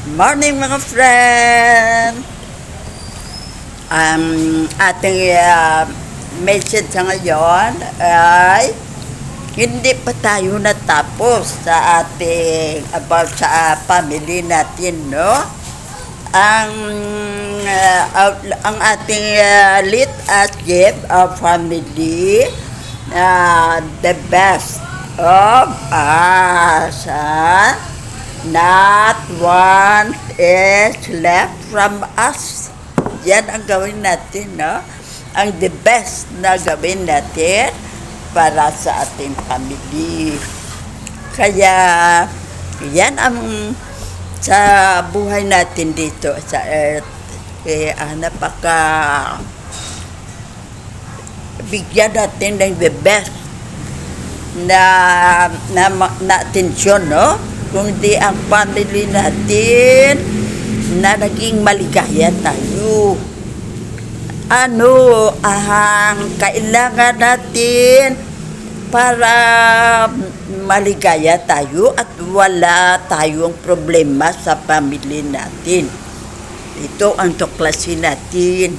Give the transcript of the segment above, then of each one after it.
Morning mga friend! Ating message sa ngayon ay hindi pa tayo natapos sa ating about sa family natin, no? Ang ang ating let us give our family the best of us. Not one is left from us. Yan ang gawin natin, no? Ang the best na gawin natin para sa ating family. Kaya, yan ang sa buhay natin dito sa earth. Kaya napaka bigyan natin ng the best na atensyon, no? Kundi ang family natin na naging maligaya tayo. Ano ang kailangan natin para maligaya tayo at wala tayong problema sa family natin? Ito ang tuklasin natin.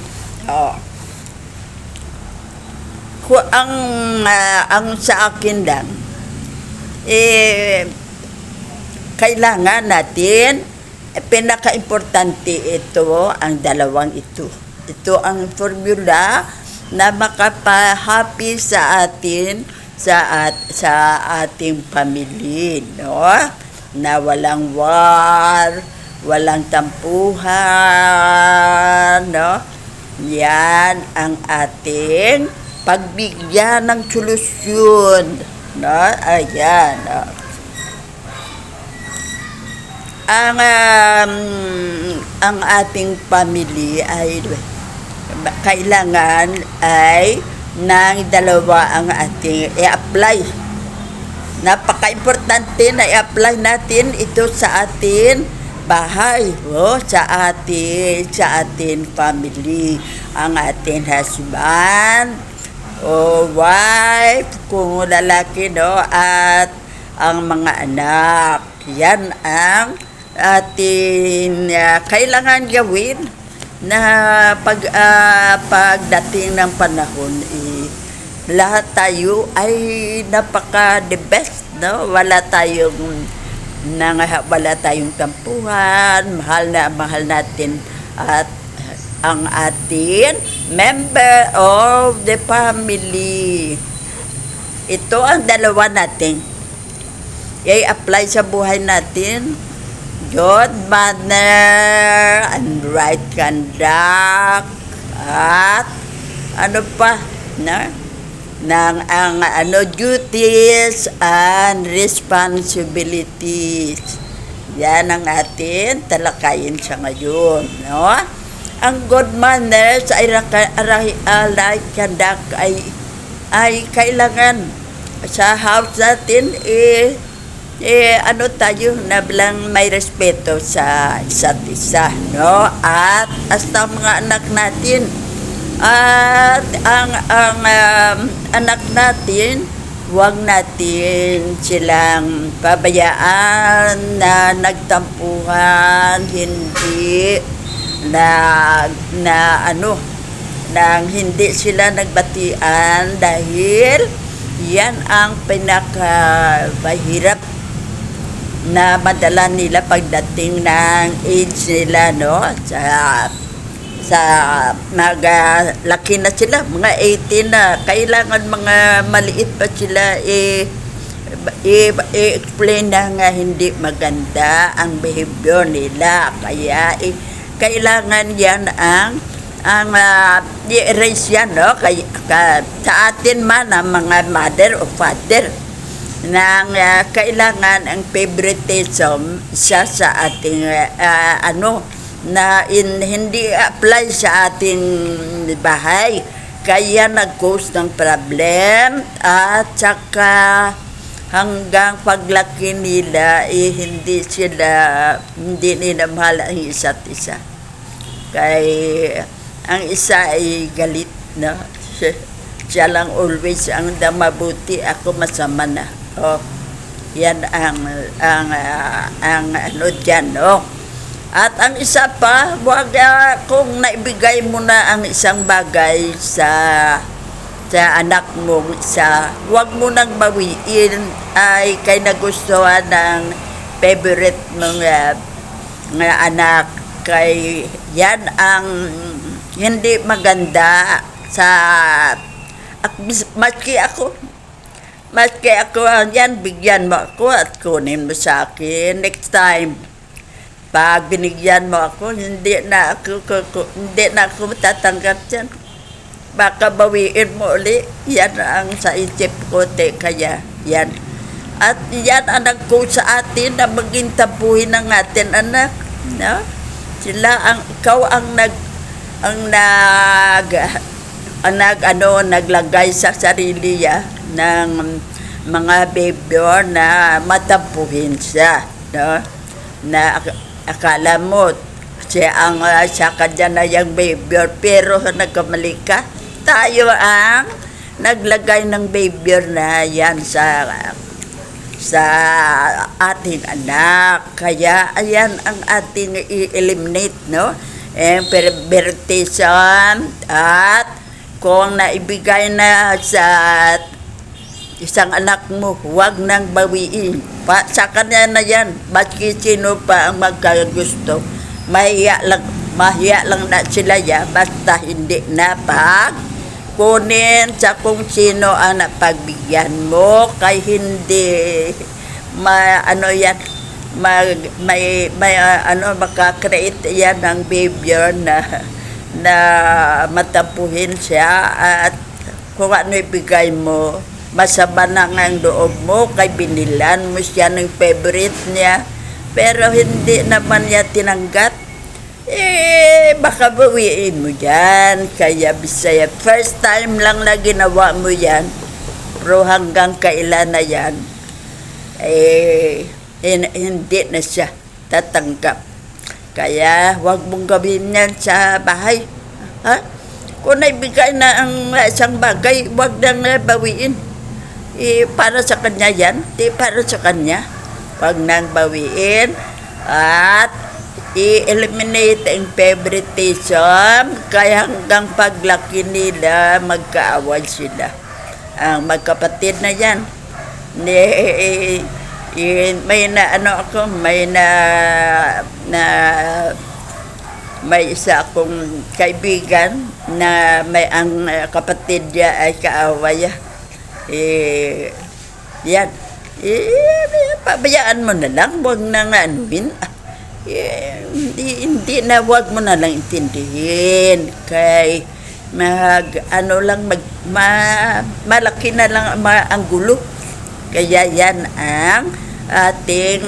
Ang sa akin lang, kailangan natin, pinaka-importante ito, ang dalawang ito. Ito ang formula na makapahappy sa atin, sa ating family, no? Na walang war, walang tampuhan, no? Yan ang ating pagbigyan ng solusyon, no? Ayan, no? Ang ating family ay kailangan ay ng dalawa ang ating i-apply. Napaka-importante na i-apply natin ito sa ating bahay, sa ating family. Ang ating husband o wife, kung lalaki, no, at ang mga anak. Yan ang atin kailangan gawin na pagdating ng panahon, lahat tayo ay napaka the best, no? Wala tayong tampuhan, mahal natin at ang atin member of the family. Ito ang dalawa natin i-apply sa buhay natin. Good manner and right conduct at ano pa, no? Duties and responsibilities. Yan ang atin talakayin sa ngayon, no? Ang good manners ay right conduct ay kailangan sa house natin tayo na bilang may respeto sa isa't isa, no? At hasta mga anak natin, at ang anak natin, huwag natin silang pabayaan na nagtampuhan, hindi sila nagbatian, dahil yan ang pinaka-mahirap na madala nila pagdating ng age nila, no? Sa laki na sila, mga 18 na, kailangan mga maliit pa sila i-explain na nga hindi maganda ang behavior nila. Kaya kailangan yan ang i-erase yan, no? Sa atin man, ang mga mother o father, nang kailangan ang favoritism sa ating hindi apply sa ating bahay, kaya nag-cause ng problem, at saka hanggang paglaki nila hindi nila mahal ang isa't isa. Kaya ang isa ay galit, no? Siya lang always ang mabuti, ako masama na. Yan ang ano dyan, no? At ang isa pa, wag kung naibigay mo na ang isang bagay sa anak mong isa, wag mo nang bawiin ay kay nagustuhan ng favorite mong nga anak. Kay yan ang hindi maganda sa maski ako yan, bigyan mo ako at kunin mo sa akin next time. Pag binigyan mo ako, hindi na ako tatanggap dyan. Baka bawiin mo uli. Yan ang sa isip ko, kaya yan. At yan ang nagkusa sa atin na maging tabuhin ng atin anak. No? Ikaw ang naglagay sa sarili ng mga behavior na matabuhin siya. No? Na akala mo siya ang sa kanya na yung behavior, pero nagkamali ka. Tayo ang naglagay ng behavior na yan sa ating anak. Kaya ayan ang ating i-eliminate, no? Perversion, at kung naibigay na sa isang anak mo, huwag nang bawiin. Sa kanya na yan, maski sino pa ang magkagusto, mahiya lang na sila yan, basta hindi na kunin sa kung sino ang napagbigyan mo, kay hindi makakreate yan ng behavior na matapuhin siya. At kung ano ibigay mo, masama na ang loob mo, kay binilan mo siya ng favorite niya, pero hindi naman niya tinanggap. Baka bawiin mo yan. Kaya Bisaya, first time lang na ginawa mo yan, pero hanggang kailan na yan, hindi na siya tatanggap. Kaya huwag mong gawin yan sa bahay. Kung naibigay na ang isang bagay, huwag nang bawiin. Para sa kanya yan, para sa kanya. Huwag nang bawiin at i-eliminate ang favoritism, kaya hanggang paglaki nila magkaaway sila. Ang magkapatid na yan, may isa akong kaibigan na ang kapatid niya ay kaaway. Yan. Pabayaan mo na lang, huwag nang anuhin. Hindi na, huwag mo na lang intindihin. Kay malaki na lang ang gulo. Kaya yan ang ating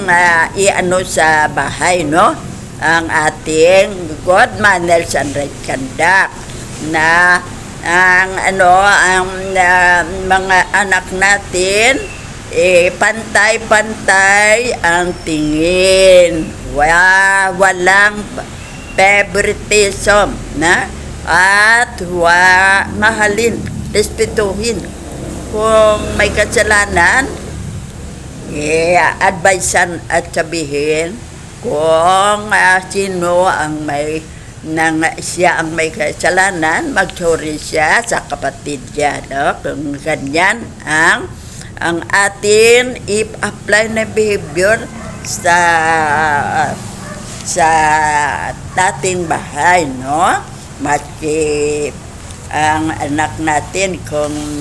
sa bahay, no? Ang ating good manners and right conduct, na ang mga anak natin pantay-pantay ang tingin. Walang favoritism, na? At mahalin, respetuhin. Kung may kasalanan, advisean at sabihin kung sino ang siya ang may kasalanan, mag-sorry siya sa kapatid niya, no? Kung ganyan ang atin i-apply na behavior sa dating bahay, no? Maski ang anak natin, kung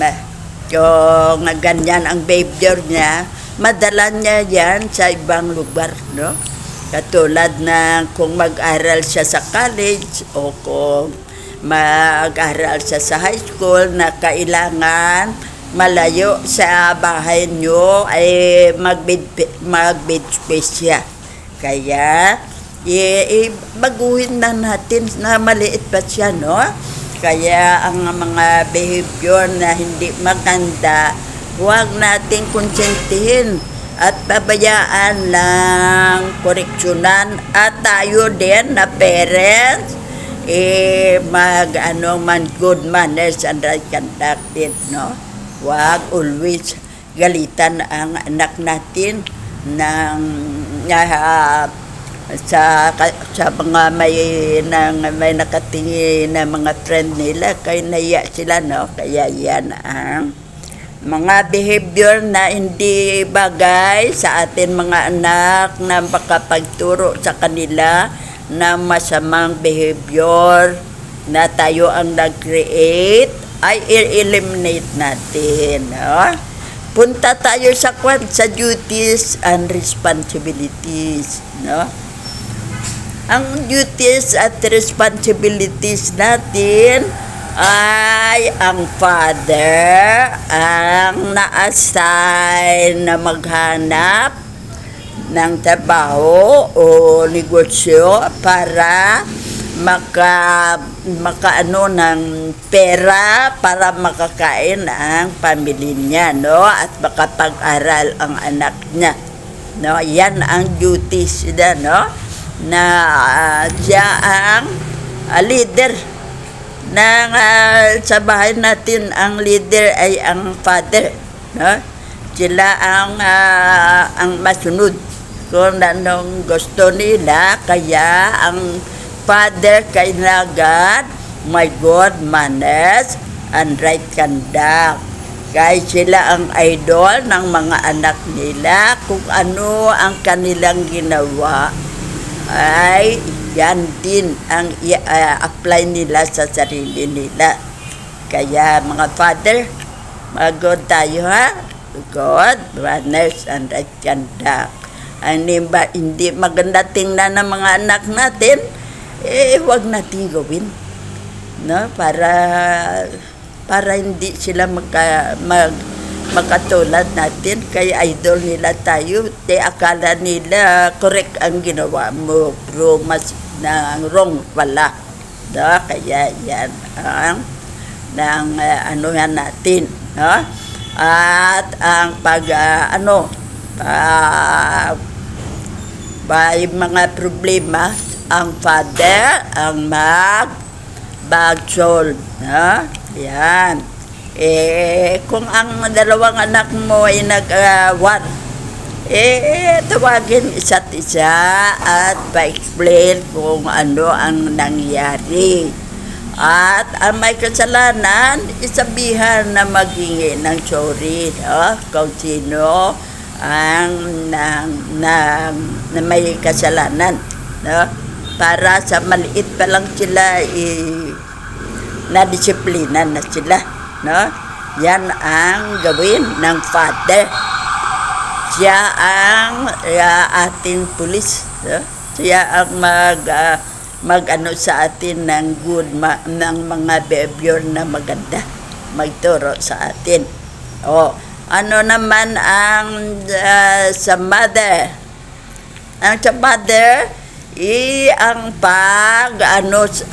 ganyan ang behavior niya, madala niya yan sa ibang lugar, no? Katulad na kung mag-aral siya sa college o kung mag-aral siya sa high school na kailangan malayo sa bahay nyo, ay mag-beach space siya. Kaya baguhin na natin na maliit pa siya, no? Kaya ang mga behavior na hindi maganda, huwag natin konsentihin at pabayaan lang, koreksyonan. At tayo din na parents, good manners and right conduct, no? Huwag always galitan ang anak natin ng sa mga may nakatingin na mga friend nila, kaya naiya sila, no? Kaya yan ang mga behavior na hindi bagay sa atin mga anak na makapagturo sa kanila na masamang behavior na tayo ang nag-create ay i-eliminate natin, no? Punta tayo sa duties and responsibilities, no? Ang duties at responsibilities natin ay ang father ang na-assign na maghanap ng trabaho o negosyo para makaano ng pera para makakain ang pamilya niya, no? At makapag-aral ang anak niya, no? Yan ang duties niya, no? Na siya ang leader ng sa bahay natin. Ang leader ay ang father, no? Sila ang masunod kung anong gusto nila. Kaya ang father kailangan may good manners and right conduct. Kaya sila ang idol ng mga anak nila. Kung ano ang kanilang ginawa ay yan din ang i-apply nila sa sarili nila. Kaya mga father, mag-good tayo, ha? God, manners and right conduct. Hindi maganda tingnan ng mga anak natin, huwag natin gawin, no? Para hindi sila makatulad natin. Kaya idol nila tayo, akala nila correct ang ginawa mo, pero mas wrong pala, no? Kaya yan ang anuhan natin, no? At ang may mga problema, ang father ang mag-solve, no? Yan. Kung ang dalawang anak mo ay nag-war, tawagin isa't isa at pa-explain kung ano ang nangyari. At ang may kasalanan, isabihan na maghingi ng sorry, no? Kung sino ang na may kasalanan, no? Para sa maliit pa lang sila, na-disiplina na sila, no? Yan ang gawin ng father. Siya ang ating pulis, no? Siya ang mag-ano sa atin ng ng mga behavior na maganda, magturo sa atin. Ano naman ang sa mother? Ang sa mother, ang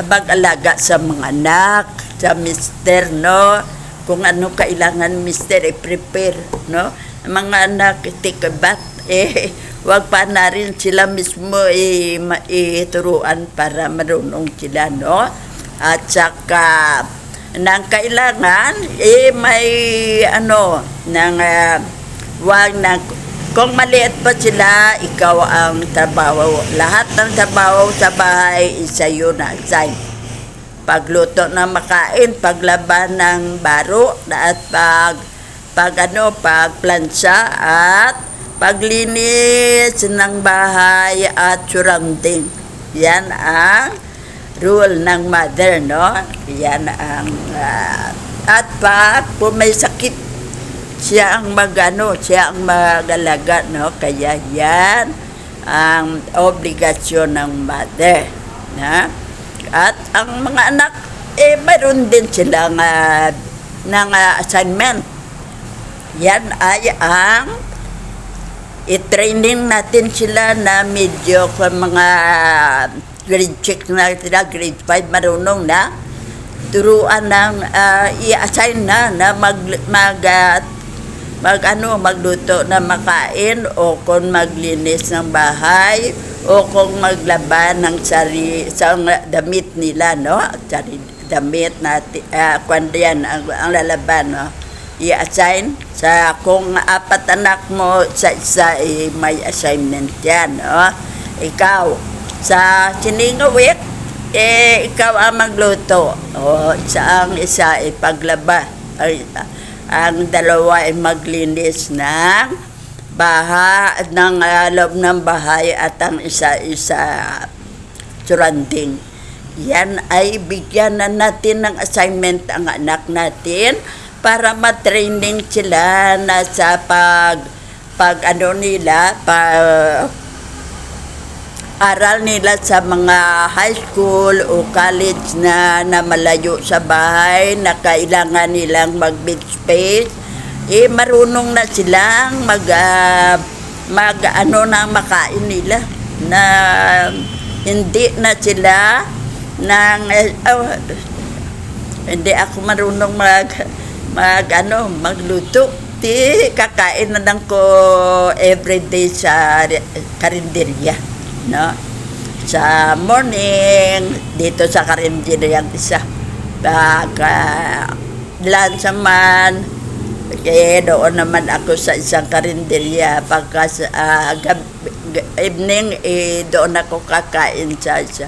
pag-alaga sa mga anak, sa mister, no? Kung ano kailangan mister, i-prepare, no? Mga anak, take a bath, wag pa na rin sila mismo ituruan para marunong sila, no? At saka nang kailangan may kung maliit pa sila, ikaw ang trabaho. Lahat ng trabaho sa bahay sa'yo na assign. Pagluto ng makain, paglaban ng baro, at pagplansa at paglinis ng bahay at surrounding. Yan ang rule ng mother, no? Yan ang at kung may sakit, siya ang siya ang mag-alaga, no? Kaya yan ang obligasyon ng mother, na? At ang mga anak, mayroon din silang assignment. Yan ay ang i-training natin sila na medyo mga grade 6 na sila, grade 5, marunong na. Turuan ng i-assign na magluto na makain, o kung maglinis ng bahay, o kung maglaban ng damit nila, no? Damit natin, kwando yan ang lalaban, no? I-assign kung 4 anak mo sa isa, may assignment yan, no? ikaw. Sa siningawit, ikaw ang magluto. O, ang isa ay paglaba. Ang dalawa ay maglinis ng ng loob ng bahay at ang isa surrounding. Yan ay bigyan na natin ng assignment ang anak natin para ma-training sila na sa aral nila sa mga high school o college na malayo sa bahay, na kailangan nilang mag-bed space. Marunong na silang makain nila, na hindi na sila hindi ako marunong magluto. Kakain na lang ko everyday sa karinderya, no? Sa morning dito sa karinderya isa, lunch naman doon naman ako sa isang karinderya. Pagka evening doon ako kakain sa isa.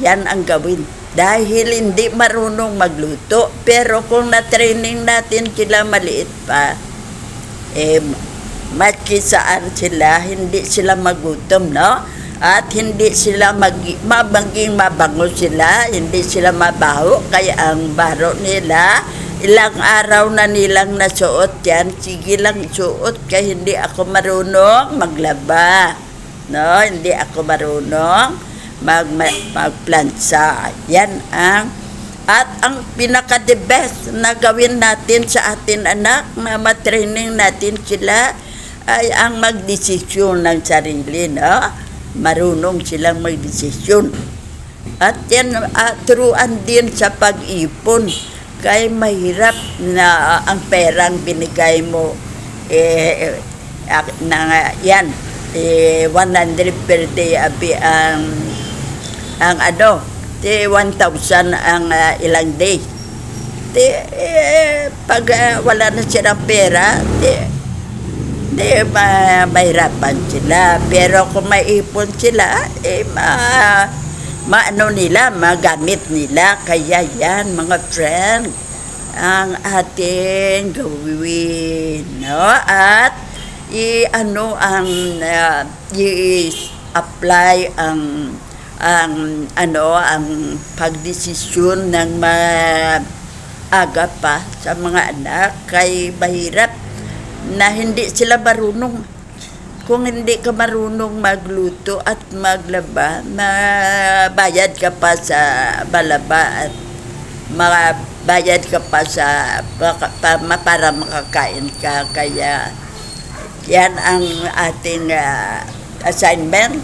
Yan ang gawin dahil hindi marunong magluto. Pero kung na-training natin sila maliit pa, maski saan sila, hindi sila magutom, no? At hindi sila mabango sila, hindi sila mabaho. Kaya ang baro nila, ilang araw na nilang nasuot yan, sige lang suot. Kaya hindi ako marunong maglaba, no? Hindi ako marunong magplansa. Yan ang pinaka-the best na gawin natin sa atin anak, na matraining natin sila, ay ang magdesisyon ng sarili, no? Marunong silang magdesisyon. At yan, turuan din sa pag-ipon. Kaya mahirap na ang perang binigay mo, yan, 100 per day, ang 1,000 ang ilang day. Pag wala na silang pera, mahirapan sila. Pero kung maipon sila, magamit nila. Kaya yan, mga friend, ang ating gawin, no? At i-apply ang pagdesisyon ng maaga pa sa mga anak. Kay mahirap na hindi sila marunong. Kung hindi ka marunong magluto at maglaba, mabayad ka pa sa balaba at mabayad ka pa para makakain ka. Kaya yan ang ating assignment,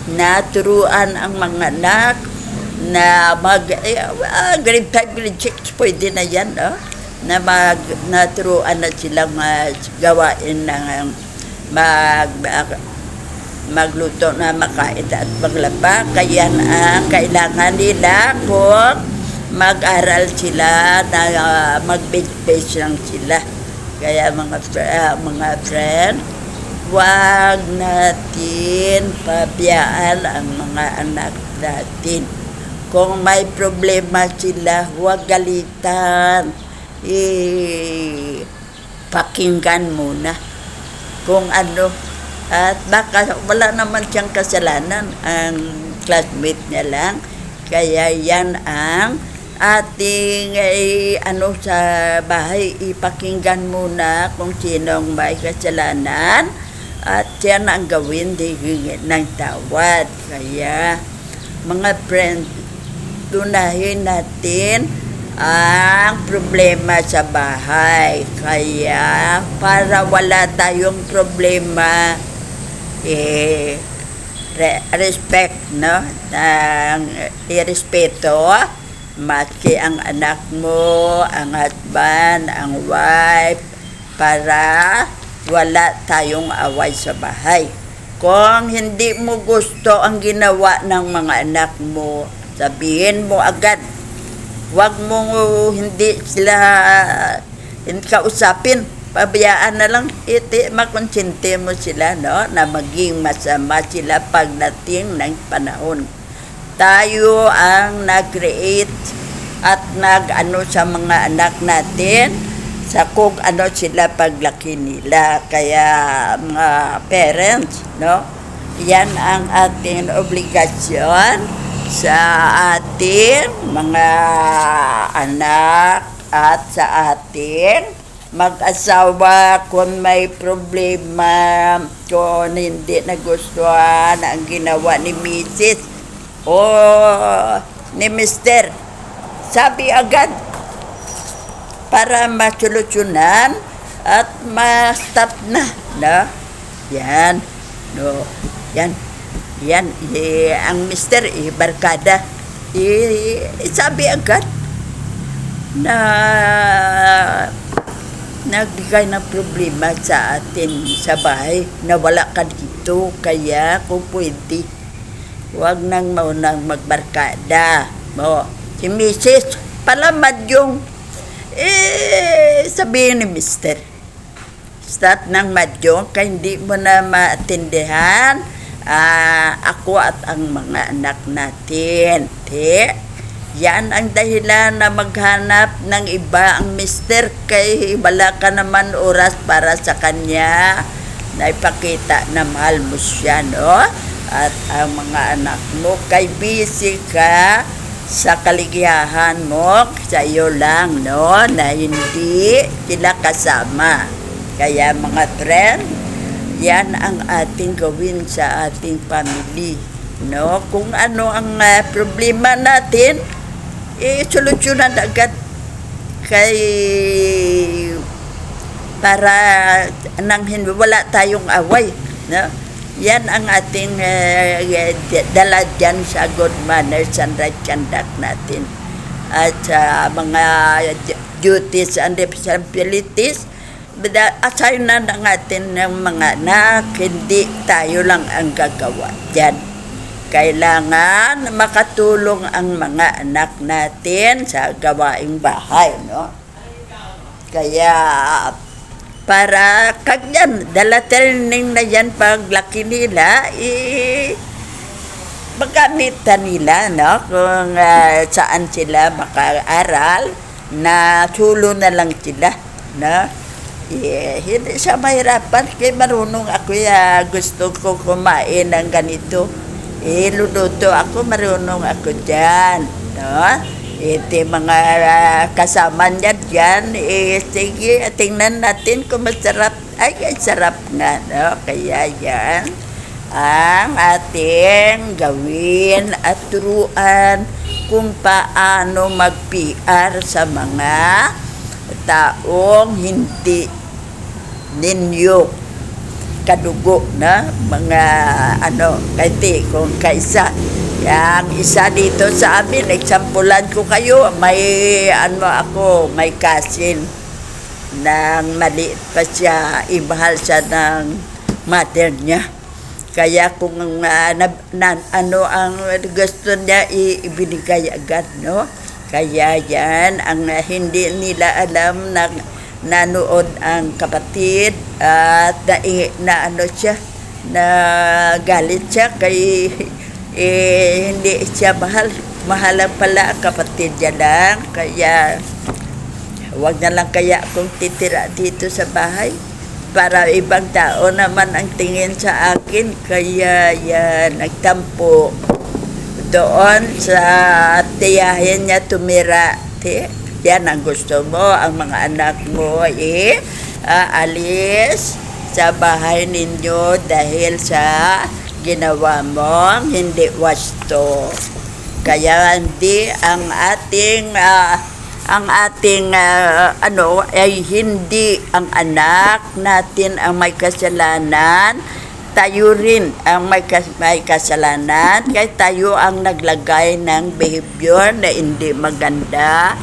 na turuan ang mga anak na grade 5, grade 6, pwede na yan, no? Naturuan na silang gawain ng magluto na makain at maglaba. Kaya kailangan nila kung mag-aral sila na mag-base lang sila. Kaya mga friend, huwag natin pabayaan ang mga anak natin. Kung may problema sila, huwag galitan. Pakinggan muna kung ano. At baka wala naman siyang kasalanan, ang classmate niya lang. Kaya yan ang ating sa bahay, ipakinggan muna kung sinong may kasalanan. At yan ang gawin, hihingi ng tawad. Kaya, mga friends, tunahin natin ang problema sa bahay. Kaya, para wala tayong problema, respect, no? Irespeto, maski ang anak mo, ang husband, ang wife, para wala tayong away sa bahay. Kung hindi mo gusto ang ginawa ng mga anak mo, sabihin mo agad. Huwag mo hindi sila kausapin. pabayaan na lang, makonsente mo sila, no, na maging masama sila pagdating ng panahon. Tayo ang nag-create at nag-ano sa mga anak natin sa kung ano sila paglaki nila. Kaya mga parents, no, yan ang ating obligasyon sa ating mga anak at sa ating mag-asawa. Kung may problema, kung hindi nagustuhan ang ginawa ni Mrs. o ni Mr., sabi agad para masolusyonan at ma-stop na, no? Yan, no? Yan, ang Mr. Barkada, sabi agad na nagbigay ng problema sa atin sa bahay na wala ka dito, kaya kung pwede huwag nang maunang magbarkada mo. Si Mrs. palamad yung sabihin ni Mr. Start ng madyong kaya hindi mo na maintindihan ako at ang mga anak natin. Yan ang dahilan na maghanap ng iba ang Mr. kay wala ka naman oras para sa kanya na ipakita na mahal mo siya, no? At ang mga anak mo kay busy ka sa kaligayahan mo sa iyo lang, no, na hindi sila kasama. Kaya mga friend, yan ang ating gawin sa ating family, no? Kung ano ang problema natin, solusyonan agad kay para nang wala tayong away, no? Yan ang ating dala dyan sa good manners and right conduct natin at sa mga duties and responsibilities. Assign na ng atin ng mga anak, hindi tayo lang ang gagawa dyan. Kailangan makatulong ang mga anak natin sa gawaing bahay, no? Kaya para kagyan dalatalning na yan paglaki nila, magamitan nila, no? Kung saan sila makaaral, na tulo na lang sila, no? Hindi siya mahirapan kaya marunong ako, gusto ko kumain ng ganito, luluto ako, marunong ako dyan, no? Ito mga kasama niya dyan, sige, tingnan natin kung masarap. Ay, sarap nga, no? Kaya yan ang ating gawin at turuan kung paano mag-PR sa mga taong hindi ninyo kadugo na mga kasi kung kaisa yang isa dito sa amin, eksampulan ko kayo, may may cousin nang maliit pa siya, imahal siya ng mother niya. Kaya kung ang gusto niya, ibinigay agad, no? Kaya yan ang hindi nila alam na nanood ang kapatid at na galit siya kay hindi siya mahalang pala ang kapatid niya lang. Kaya huwag na lang kaya akong titira dito sa bahay para ibang tao naman ang tingin sa akin. Kaya yan, nagtampo doon sa tiyahin niya tumira. Yan ang gusto mo, ang mga anak mo alis sa bahay ninyo dahil sa ginawa mo hindi wasto. Kaya hindi ang ating ay hindi ang anak natin ang may kasalanan, tayo rin ang may kasalanan, kaya tayo ang naglagay ng behavior na hindi maganda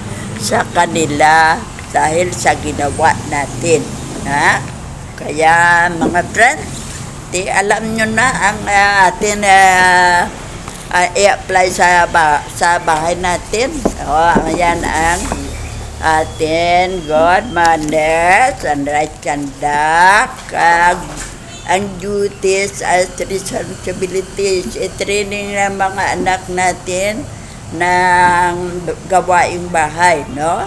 sa kanila dahil sa ginawa natin, ha? Kaya mga friends, alam nyo na ang atin i-apply sa bahay natin. Ayan ang atin good manners and right conduct, ang duties as responsibilities, i-training ng mga anak natin ng gawaing bahay, no?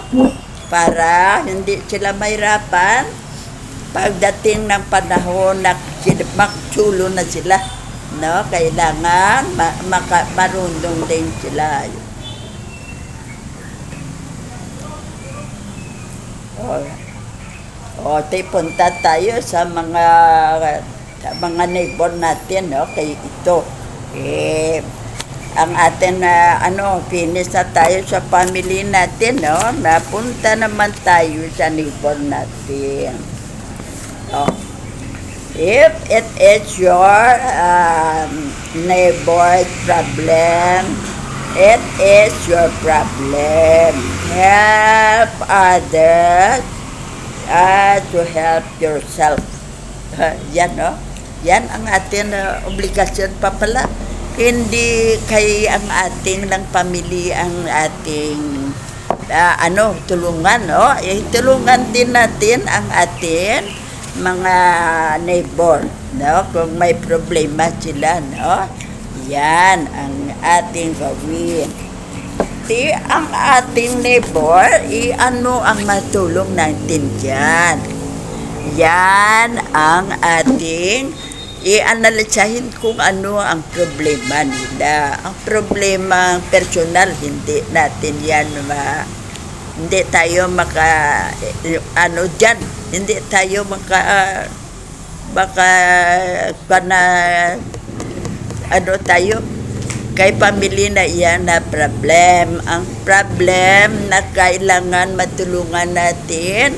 Para hindi sila mahirapan pagdating ng panahon na magsulo na sila, no? Kailangan marunong din sila. Punta tayo sa mga neighbor natin, no? Kay ito. Ang atin na finish na tayo sa family natin, no? Napunta naman tayo sa neighbor natin. If it is your neighbor's problem, it is your problem. Help others to help yourself. Yan, no? Yan ang ating obligasyon pa pala. Hindi kay ang ating lang pamilya ang ating tulungan, no? Tulungan din natin ang ating mga neighbor, no? Kung may problema sila, no? Yan ang ating gawin. Ang ating neighbor, ano ang matulong natin dyan? Yan ang ating i-analisahin kung ano ang problema nila. Ang problema personal, hindi natin yan hindi tayo dyan. Hindi tayo tayo kay pamilya na iyan na problem. Ang problem na kailangan matulungan natin,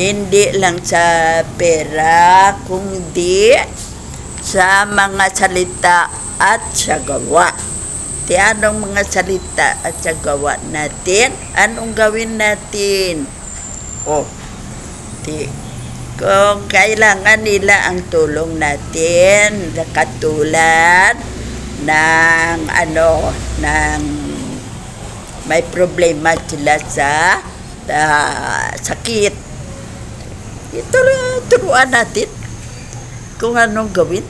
hindi lang sa pera, kundi sa mga salita at sa gawa. Anong mga salita at sa gawa natin? Anong gawin natin? Kung kailangan nila ang tulong natin, katulad ng may problema sila sa sakit, turuan natin kung anong gawin,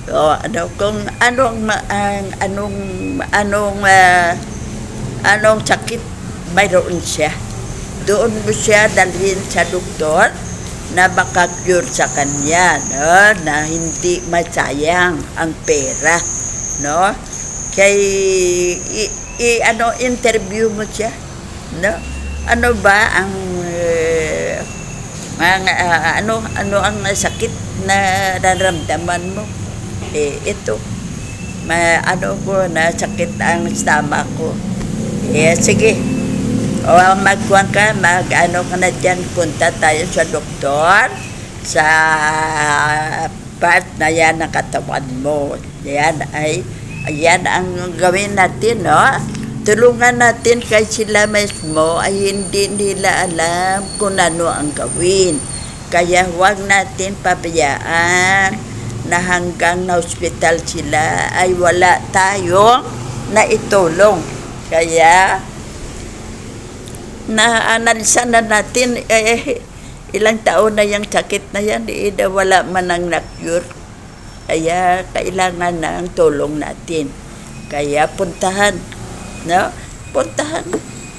kung anong sakit mayroon siya. Doon mo siya dalhin sa doktor na maka-cure sa kanya, no? Na hindi masayang ang pera, no? Kay interview mo siya, no? Ano ba ang ano ang sakit na nararamdaman mo? Ito, na sakit ang stomach ko. Sige, magkuhan ka, ka na dyan, punta tayo sa doktor sa part na yan ng katawan mo. Ayan ang gawin natin, no? Tulungan natin kay sila mismo ay hindi nila alam kung ano ang gawin. Kaya huwag natin pabayaan na hanggang na hospital sila ay wala tayong naitulong. Kaya naanalisa na natin ilang taon na yung sakit na yan, wala man ang na-cure. Kaya kailangan na ang tulong natin. Kaya puntahan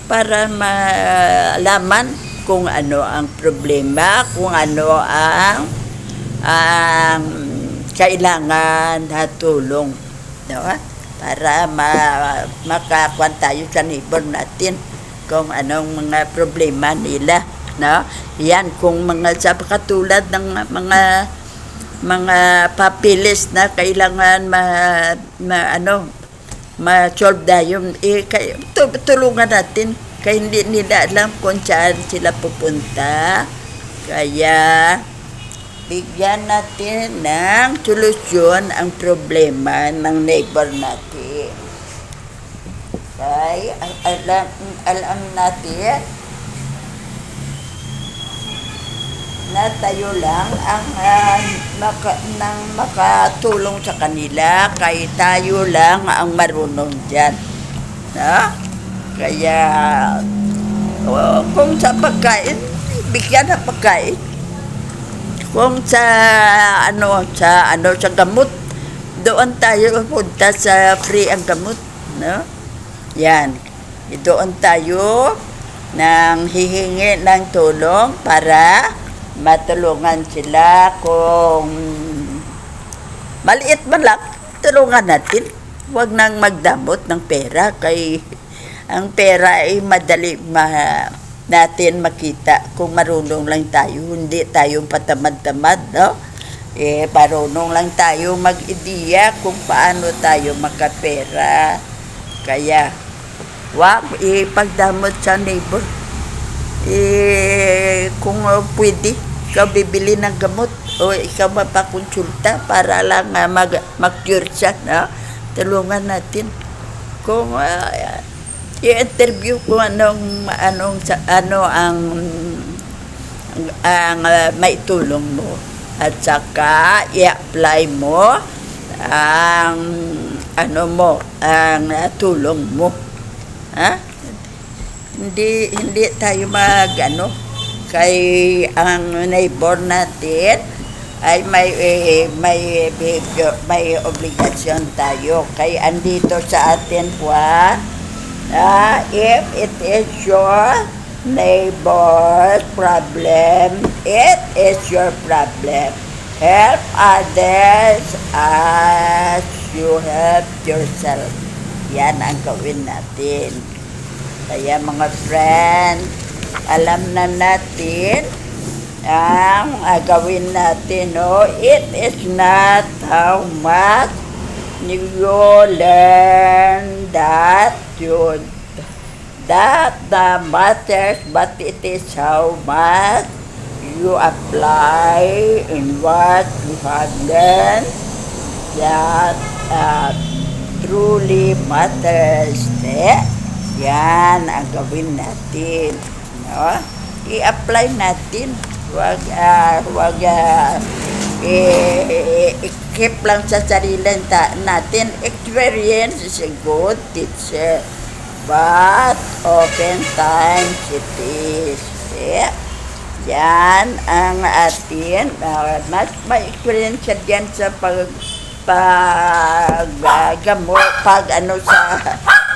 para malaman kung ano ang problema, kung ano ang kailangan na tulong, no? Para makakuha tayo sa neighbor natin kung anong mga problema nila, no? Yan, kung sa katulad ng mga papilis na kailangan ma-solve na yun, tulungan natin. Kaya hindi nila alam kung saan sila pupunta. Kaya bigyan natin ng solusyon ang problema ng neighbor natin. Kaya alam natin na tayo lang ang makatulong sa kanila, kaya tayo lang ang marunong dyan, no? Kaya Kung sa pagkain, bigyan ng pagkain. Kung sa gamot, doon tayo punta sa free ang gamot, no? Yan. Doon tayo nang hihingi ng tulong para matulungan sila kung maliit man lang, tulungan natin. Huwag nang magdamot ng pera kay ang pera ay madali natin makita kung marunong lang tayo, hindi tayo patamad-tamad, no? Marunong lang tayo mag-ideya kung paano tayo makapera. Kaya, wag ipagdamot sa neighbor. Kung pwede, ikaw bibili ng gamot o ikaw mapakonsulta para lang mag-cure siya, no? Tulungan natin. Kung i-interview kung ano ang maitulong mo at saka i-apply mo ang ang tulong mo, ha? Hindi tayo kay ang neighbor natin ay may obligasyon tayo kay andito sa atin if it is your neighbor's problem, it is your problem. Help others as you help yourself. Yan ang gawin natin. Kaya mga friend, alam na natin ang gawin natin, no? It is not how much you learn that matters, but it is how much you apply in what you have learned that truly matters. Yan ang gawin natin, no? I-apply natin. Huwag i-keep lang sa sarili natin. Experience is a good teacher, but oftentimes it is. Yan ang atin. Mas may experience dyan sa paggamot,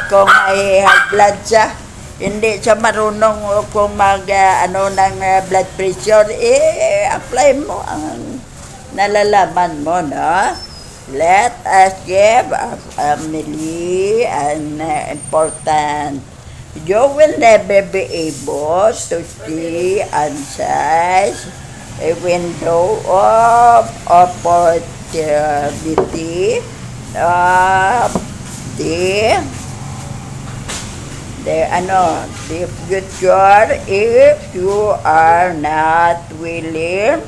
kung may high blood siya. Hindi siya marunong kung ng blood pressure, apply mo ang nalalaman mo, no? Let us give our family an important. You will never be able to see inside a window of opportunity of the future if you are not willing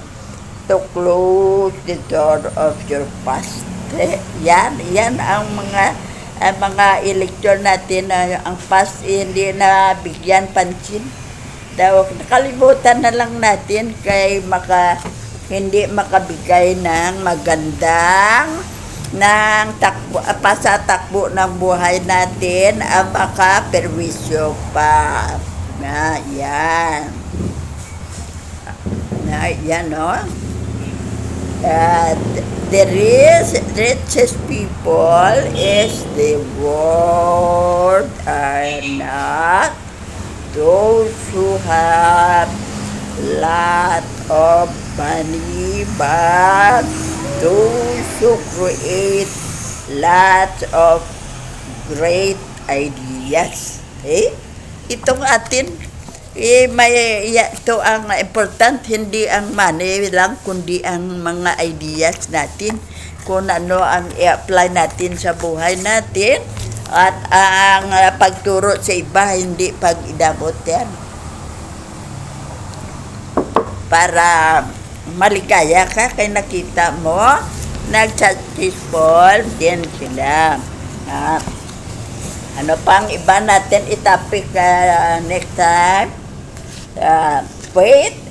to close the door of your past. Yan ang mga eleksyon natin na ang past hindi na bigyan pansin. Nakalimutan na lang natin kay hindi makabigay ng magandang pasatakbo ng buhay natin ang makaperwisyo pa. Yan, no? The richest people is the world are not those who have lot of money, but those who create lots of great ideas. Itong atin, ito ang important, hindi ang money lang, kundi ang mga ideas natin, kung ano ang i-apply natin sa buhay natin, at ang pagturo sa iba, hindi pag-idabot yan. Para maligaya ka kay nakita mo nag-successful din sila. Ano pang iba natin itopic next time? Faith